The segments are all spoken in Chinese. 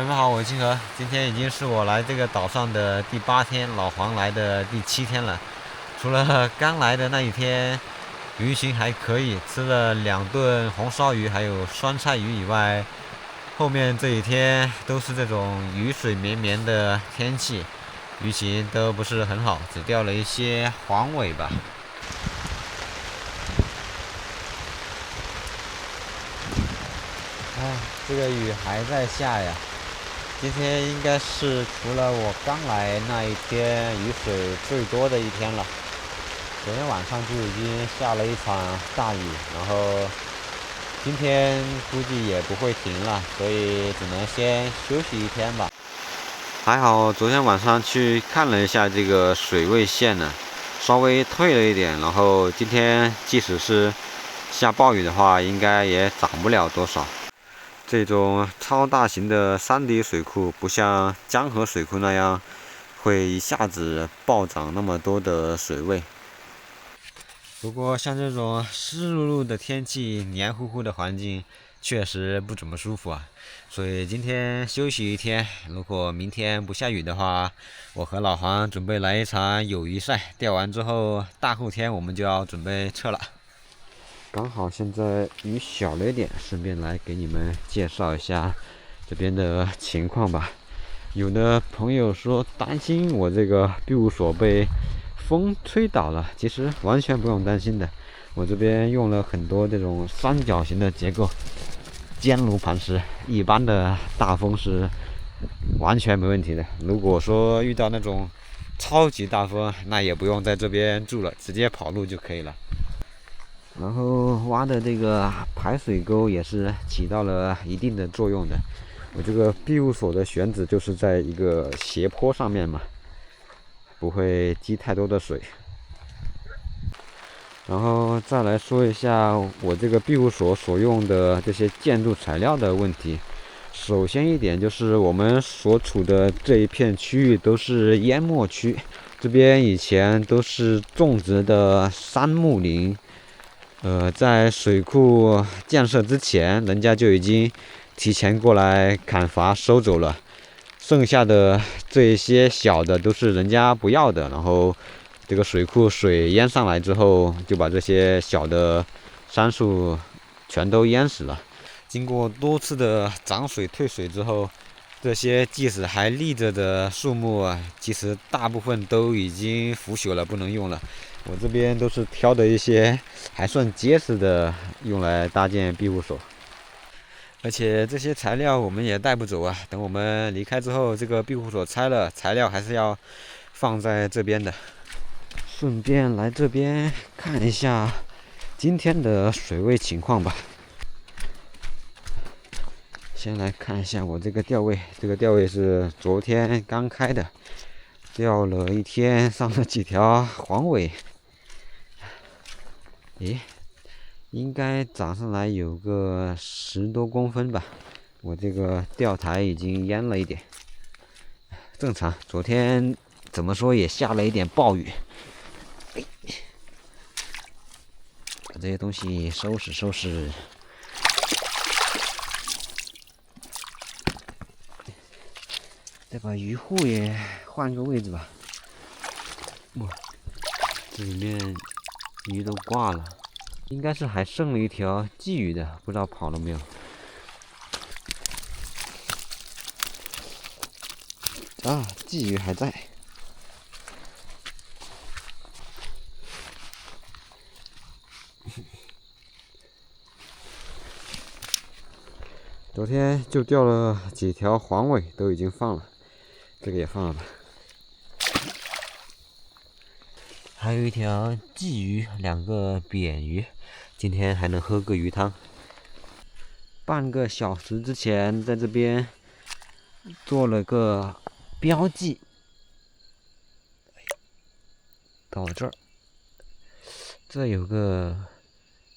朋友們好，我是金河。今天已經是我來這個島上的第8天，老黃來的第7天了。除了剛來的那一天魚情還可以，吃了2頓紅燒魚還有酸菜魚以外，後面這幾天都是這種雨水綿綿的天氣，魚情都不是很好，只釣了一些黃尾吧。這個雨還在下呀。今天應該是除了我剛來那一天雨水最多的一天了。昨天晚上就已經下了一場大雨，然後今天估計也不會停了，所以只能先休息一天吧。還好昨天晚上去看了一下這個水位線呢，稍微退了一點，然後今天即使是下暴雨的話，應該也漲不了多少。這種超大型的山底水庫不像江河水庫那樣會一下子暴漲那麼多的水位。不過像這種濕漉漉的天氣，黏糊糊的環境確實不怎麼舒服啊。所以今天休息一天，如果明天不下雨的話，我和老黃準備來一場友誼賽。釣完之後，大後天我們就要準備撤了。剛好現在雨小了一點，順便來給你們介紹一下這邊的情況吧。有的朋友說擔心我這個庇護所被風吹倒了，其實完全不用擔心的。我這邊用了很多這種三角形的結構，堅如磐石，一般的大風是完全沒問題的。如果說遇到那種超級大風，那也不用在這邊住了，直接跑路就可以了。然後挖的這個排水溝也是起到了一定的作用的。我這個庇護所的選址就是在一個斜坡上面嘛，不會積太多的水。然後再來說一下我這個庇護所所用的這些建築材料的問題。首先一點就是我們所處的這一片區域都是淹沒區，這邊以前都是種植的杉木林。在水庫建設之前，人家就已經提前過來砍伐收走了，剩下的這一些小的都是人家不要的，然後這個水庫水淹上來之後，就把這些小的杉樹全都淹死了。經過多次的漲水退水之後，這些即使還立着的樹木啊，其實大部分都已經腐朽了，不能用了。我這邊都是挑的一些還算結實的，用來搭建庇護所。而且這些材料我們也帶不走啊，等我們離開之後，這個庇護所拆了，材料還是要放在這邊的。順便來這邊看一下今天的水位情況吧。先來看一下我這個釣位，這個釣位是昨天剛開的，釣了一天，上了幾條黃尾。誒，應該漲上來有個10多公分吧。我這個釣台已經淹了一點，正常。昨天怎麼說也下了一點暴雨。把這些東西收拾收拾。再把魚護也換個位置吧。哇，這裡面魚都掛了，應該是還剩了一條鯽魚的，不知道跑了沒有。啊，鯽魚還在。昨天就釣了幾條黄尾，都已經放了，這個也放了吧。還有一條鯽魚，2個扁魚，今天還能喝個魚湯。半個小時之前在這邊做了個標記，到這兒，這有個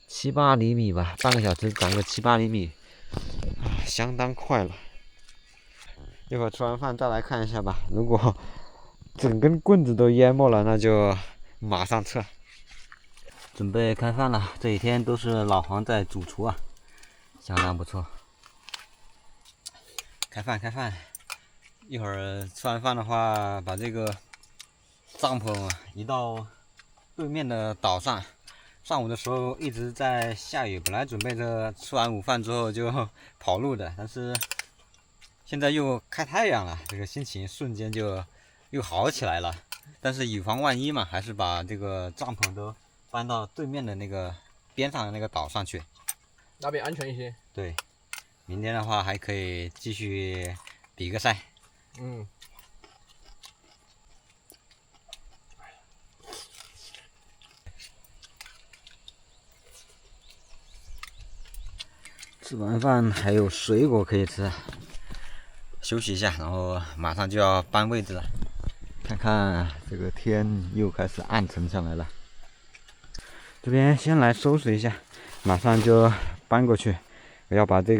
7、8厘米吧，半個小時長個7、8厘米，相當快了。一會兒吃完飯再來看一下吧。如果整根棍子都淹沒了，那就馬上撤。準備開飯了，這幾天都是老黃在主廚啊，相當不錯。開飯開飯！一會兒吃完飯的話，把這個帳篷移到對面的島上。上午的時候一直在下雨，本來準備着吃完午飯之後就跑路的，但是現在又開太陽了，這個心情瞬間就又好起來了。但是以防萬一嘛，還是把這個帳篷都搬到對面的那個邊上的那個島上去，那邊安全一些。对，明天的話還可以繼續比個賽。嗯。吃完飯還有水果可以吃，休息一下，然後馬上就要搬位置了。看看這個天又開始暗沉下來了。這邊先來收拾一下，馬上就搬過去。我要把這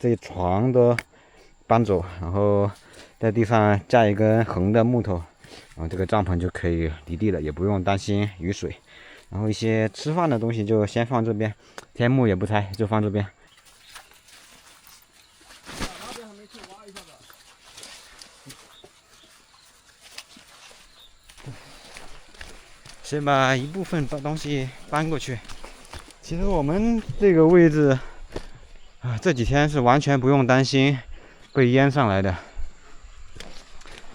一床都搬走，然後在地上架一根橫的木頭，然後這個帳篷就可以離地了，也不用擔心雨水。然後一些吃飯的東西就先放這邊，天幕也不拆，就放這邊。先把一部分东西搬過去。其實我們這個位置這幾天是完全不用擔心被淹上來的。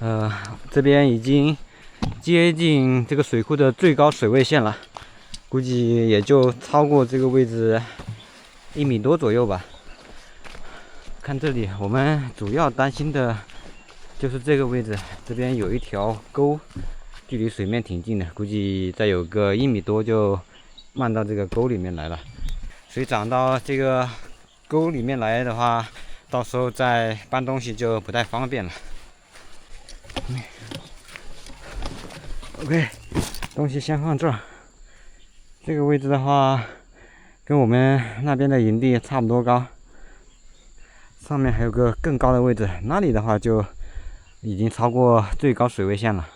這邊已經接近這個水庫的最高水位線了，估計也就超過這個位置1米多左右吧。看這裡，我們主要擔心的就是這個位置，這邊有一條溝，距離水面挺近的，估計再有個1米多就漫到這個溝裡面來了。水漲到這個溝裡面來的話，到時候再搬東西就不太方便了。OK， 東西先放這兒。這個位置的話，跟我們那邊的營地差不多高。上面還有個更高的位置，那裡的話就已經超過最高水位線了。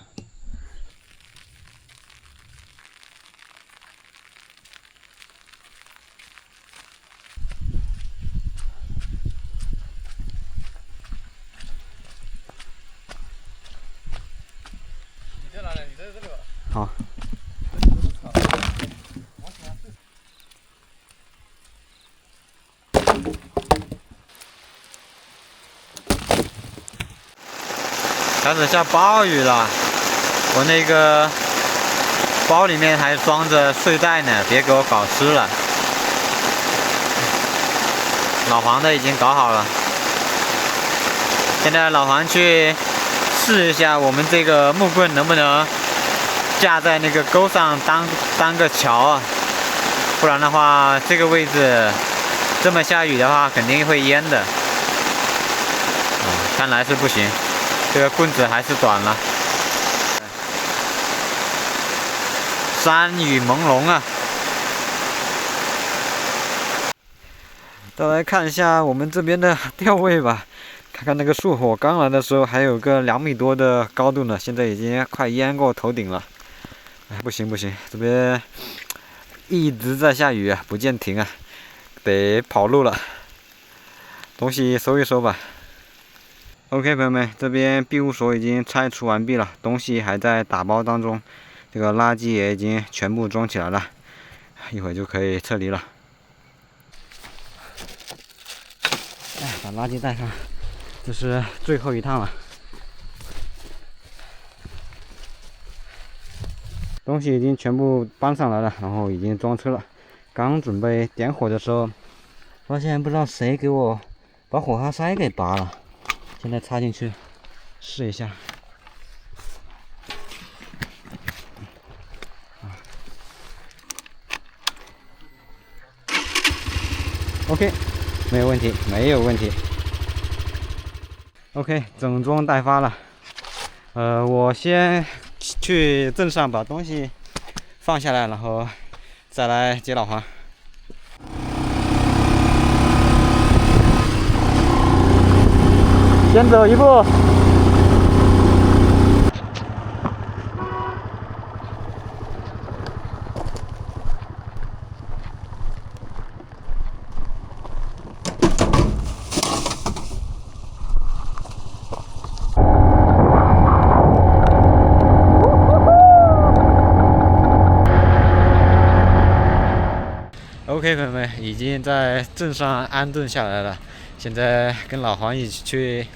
好。開始下暴雨了，我那個包裡面還裝着睡袋呢，別給我搞濕了。老黃的已經搞好了，現在老黃去試一下我們這個木棍能不能架在那個溝上當個橋啊，不然的話這個位置這麼下雨的話肯定會淹的。看來是不行，這個棍子還是短了。山雨朦朧啊！再來看一下我們這邊的釣位吧，看看那個樹，我剛來的時候還有個2米多的高度呢，現在已經快淹過頭頂了。哎，不行不行，這邊一直在下雨啊，不見停啊，得跑路了。東西收一收吧。OK， 朋友們，這邊庇護所已經拆除完畢了，東西還在打包當中，這個垃圾也已經全部裝起來了，一會兒就可以撤離了。哎，把垃圾帶上，這是最後一趟了。東西已經全部搬上來了，然後已經裝車了。剛準備點火的時候，發現不知道誰給我把火花塞給拔了。現在插進去試一下。OK， 沒有問題，沒有問題。OK， 整裝待發了。我先去鎮上把東西放下來，然後再來接老黃。先走一步。OK， 朋友們已經在鎮上安頓下來了，現在跟老黃一起去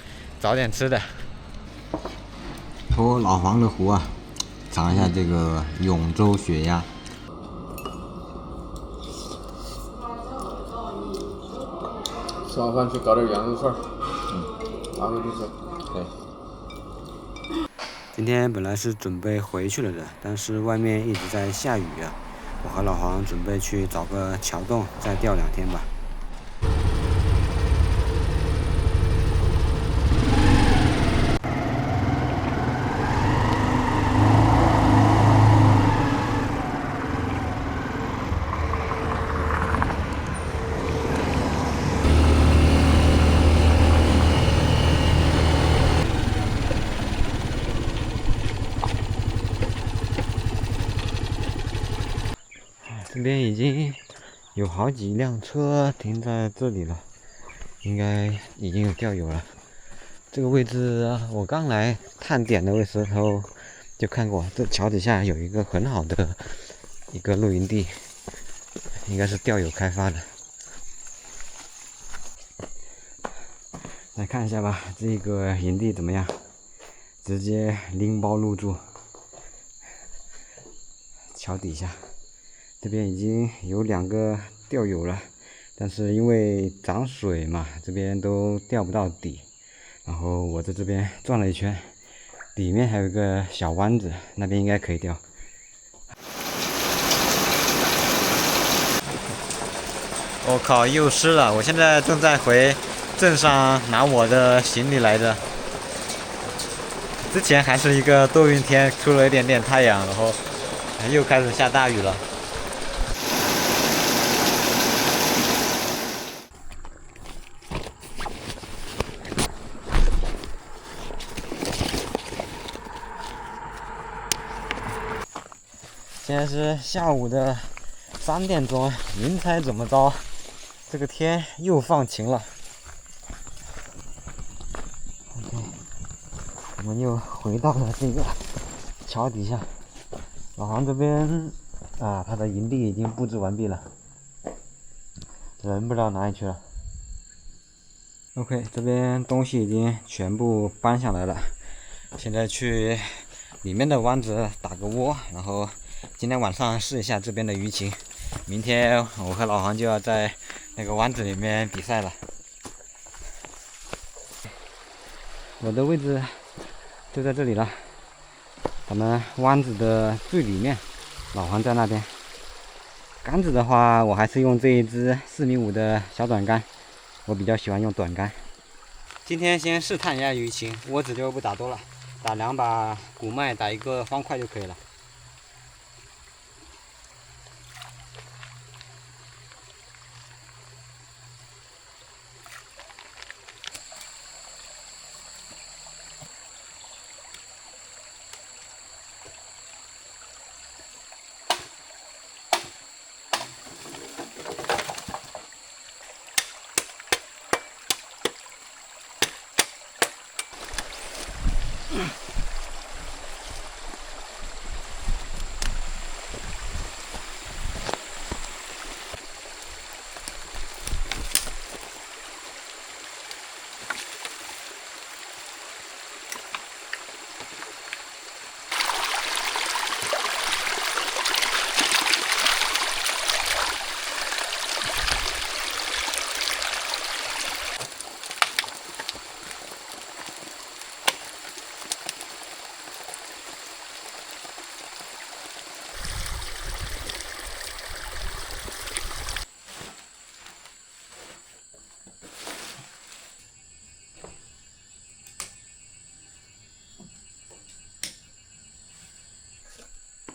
找點吃的。托老黃的福啊，嘗一下這個永州血鴨。吃完飯去搞點羊肉串，拿回去吃。對。今天本來是準備回去了的，但是外面一直在下雨啊。我和老黃準備去找個橋洞再釣2天吧。这边已經有好幾輛車停在這裡了，應該已經有釣友了。這個位置我剛來探點的時候就看過，這橋底下有一個很好的一個露營地，應該是釣友開發的。來看一下吧，這個營地怎麼樣？直接拎包入住，橋底下。這邊已經有2個釣友了，但是因為漲水嘛，這邊都釣不到底。然後我在這邊轉了一圈，裡面還有一個小灣子，那邊應該可以釣。我靠，又濕了！我現在正在回鎮上拿我的行李來着。之前還是一個多雲天，出了一點點太陽，然後又開始下大雨了。现在是下午的3點鐘，您猜怎麼着？這個天又放晴了。OK， 我們又回到了這個橋底下。老黃這邊他的營地已經布置完畢了，人不知道哪裡去了。OK， 這邊東西已經全部搬下來了，現在去裡面的灣子打個窩，然後今天晚上試一下這邊的魚情，明天我和老黃就要在那個灣子裡面比賽了。我的位置就在這裡了，咱們灣子的最裡面，老黃在那邊。桿子的話，我還是用這一支4.5米的小短桿，我比較喜歡用短桿。今天先試探一下魚情，窩子就不打多了，打2把古麥，打1個方塊就可以了。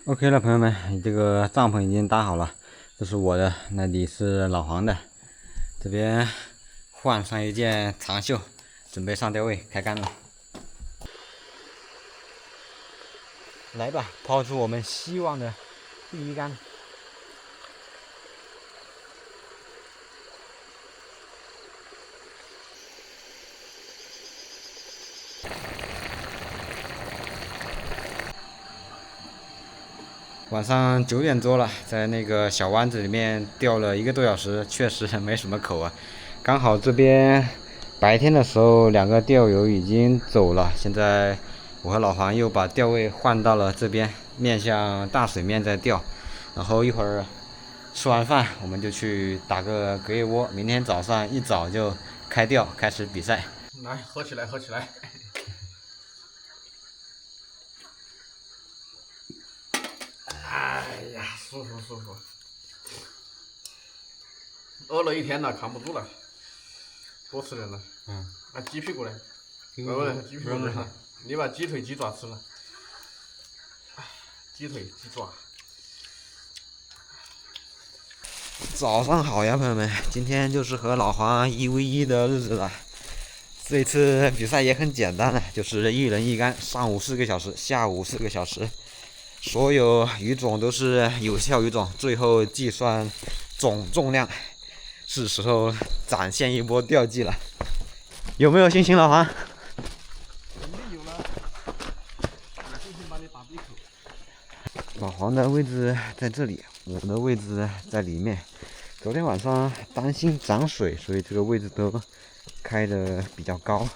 OK 了，朋友們，這個帳篷已經搭好了，這是我的，那裡是老黃的。這邊換上一件長袖，準備上釣位開竿了。來吧，拋出我們希望的第1竿。晚上9點多了，在那個小灣子裡面釣了1個多小時，確實沒什麼口啊。剛好這邊白天的時候2個釣友已經走了，現在我和老黃又把釣位換到了這邊，面向大水面在釣。然後一會兒吃完飯，我們就去打個隔夜窩，明天早上一早就開釣，開始比賽。來，喝起來，喝起來。哎呀，舒服舒服。餓了一天了，扛不住了，多吃点了。鸡屁股呢？鸡屁股呢？你把鸡腿、鸡爪吃了。鸡腿、鸡爪。早上好呀，朋友们！今天就是和老黄1v1的日子了。这次比賽也很簡單了，就是1人1竿，上午4個小時，下午4個小時。所有魚種都是有效魚種，最後計算總重量。是時候展現一波釣技了，有沒有信心，老黃？肯定有了，有信心把你打闭口。老黃的位置在這裡，我的位置在裡面。昨天晚上擔心漲水，所以這個位置都開得比較高。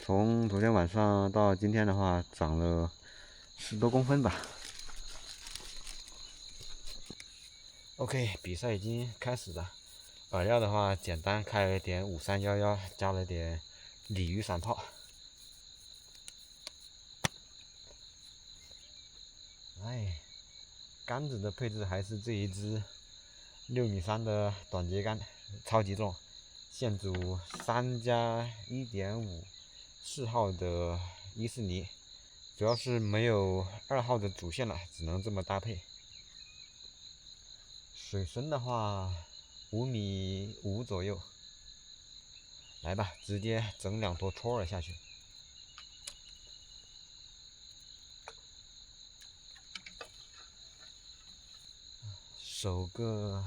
從昨天晚上到今天的話，漲了10多公分吧。OK， 比賽已經開始了。饵料的話，簡單開了一點5311，加了點鯉魚散炮。哎，杆子的配置還是這一支6.3米的短節杆，超級重，線組3+1.5 4號的伊士尼，主要是沒有2號的主線了，只能這麼搭配。水深的話5.5米左右，來吧，直接整2坨戳兒下去。守個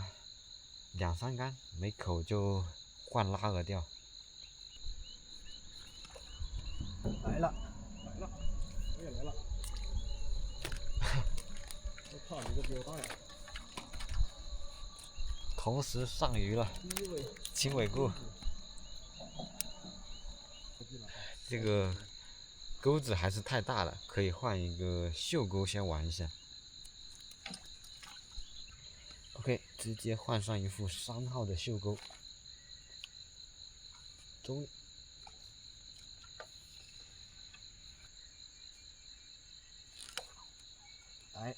2、3竿，沒口就換拉餌釣。來了，我也來了。我操，你這比我大呀！同時上魚了，輕尾鉤。這個鈎子還是太大了，可以換一個袖鈎先玩一下。OK， 直接換上一副3號的袖鈎。中。來。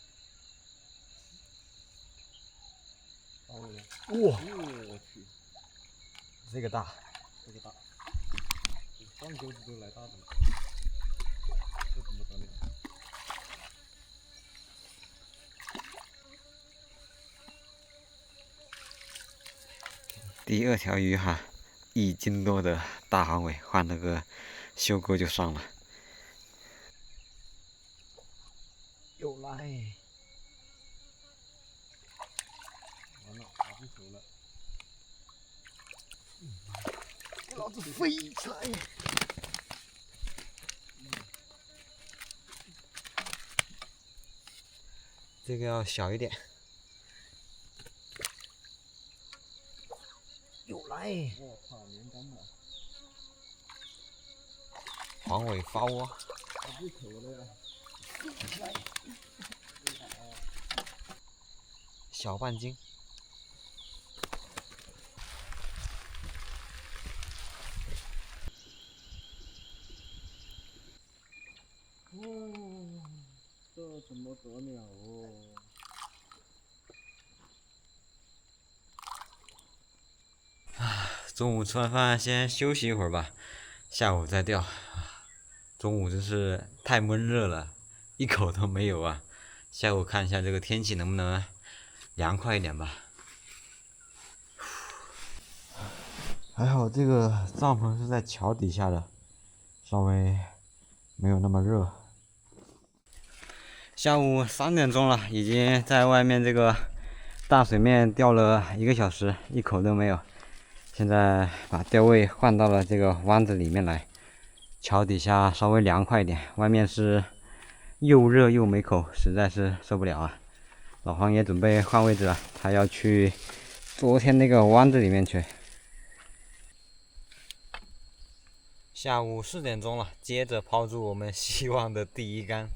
哇！我去，這個大，這個大，上鈎子都來大的了，這怎麼得了？第2條魚哈，1斤多的大黃尾，換了個袖鈎就上了。又來。走了，老子飛起來！這個要小一點。又來！我操，連桿了！黃尾發窩。打不口了呀！小半斤。这怎麼得了哦？中午吃完飯先休息一會兒吧，下午再釣。中午真是太悶熱了，一口都沒有啊。下午看一下這個天氣能不能涼快一點吧。還好這個帳篷是在橋底下的，稍微沒有那麼熱。下午3點鐘了，已經在外面這個大水面釣了1個小時，一口都沒有。現在把釣位換到了這個灣子裡面來，橋底下稍微涼快一點，外面是又熱又沒口，實在是受不了啊！老黃也準備換位置了，他要去昨天那個灣子裡面去。下午4點鐘了，接着拋出我們希望的第一竿。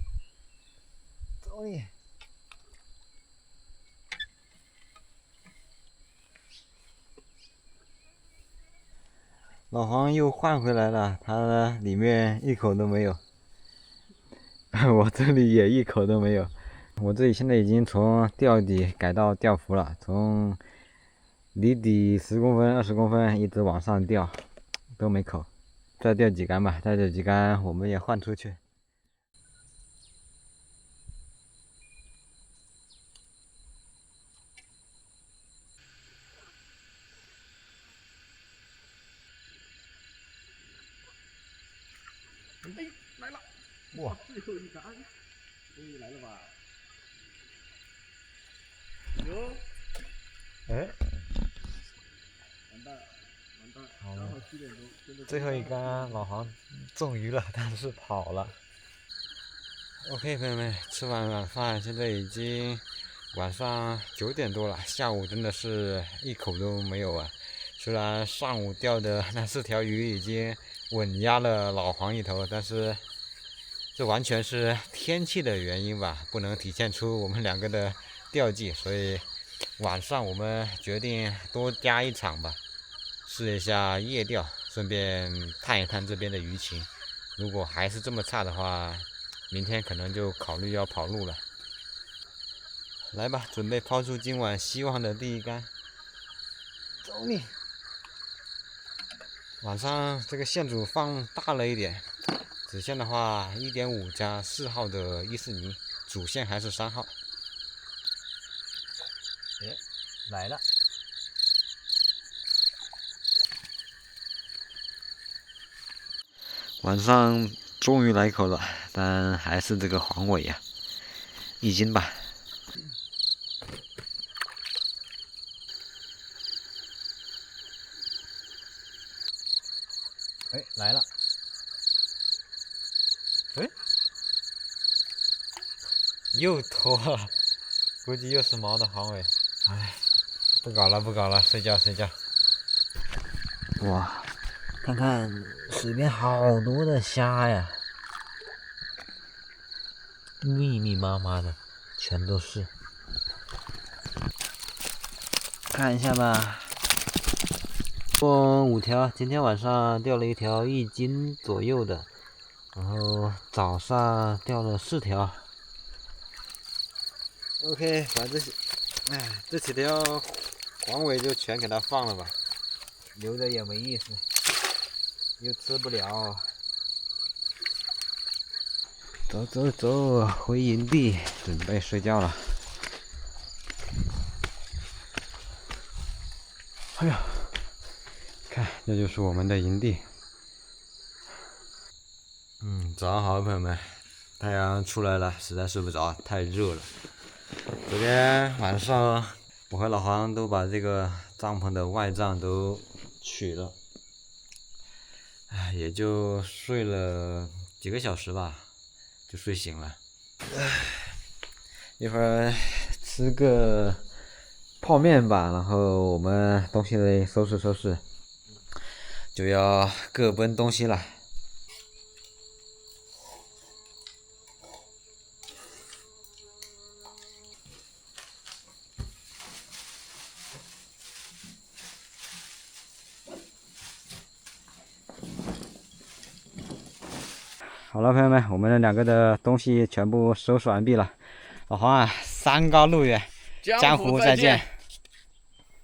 走你！老黄又換回來了，他裡面一口都沒有。我這裡也一口都沒有。我這裡現在已經從釣底改到釣浮了，從離底10公分、20公分一直往上釣，都沒口。再釣幾竿吧，再釣幾竿我們也換出去。哎，来了！哇，最后一竿，终于来了吧？哟，哎，完蛋，完蛋！好了，刚好7点钟，最后一竿老黄中魚了，但是跑了。OK， 朋友們，吃完晚飯，現在已經晚上9點多了，下午真的是一口都沒有啊。雖然上午釣的那4條魚已經穩壓了老黃一頭，但是這完全是天氣的原因吧，不能體現出我們兩個的釣技，所以晚上我們決定多加一場吧，試一下夜釣，順便看一看這邊的魚情。如果還是這麼差的話，明天可能就考慮要跑路了。來吧，準備拋出今晚希望的第一竿。走你！晚上這個線組放大了一點，子線的話 1.5 加4號的140尼，主線還是3號。哎，來了！晚上終於來口了，但還是這個黃尾呀，1斤吧。哎，來了！哎，又脫了，估計又是毛的黃尾。哎，不搞了，不搞了，睡覺睡覺。哇，看看水邊好多的蝦呀，密密麻麻的，全都是。看一下吧。共5條，今天晚上釣了一條1斤左右的，然後早上釣了4條。OK， 把這些，這幾條黃尾就全給它放了吧，留着也沒意思，又吃不了。走走走，回營地，準備睡覺了。哎呀！看，這就是我們的營地。早上好，朋友們，太陽出來了，實在睡不着，太熱了。昨天晚上，我和老黃都把這個帳篷的外帳都取了，也就睡了幾個小時吧，就睡醒了。一會兒吃個泡麵吧，然後我們東西得收拾收拾。就要各奔東西了。好了，朋友们，我們兩個的東西全部收拾完畢了。老黃啊，山高路遠，江湖再見。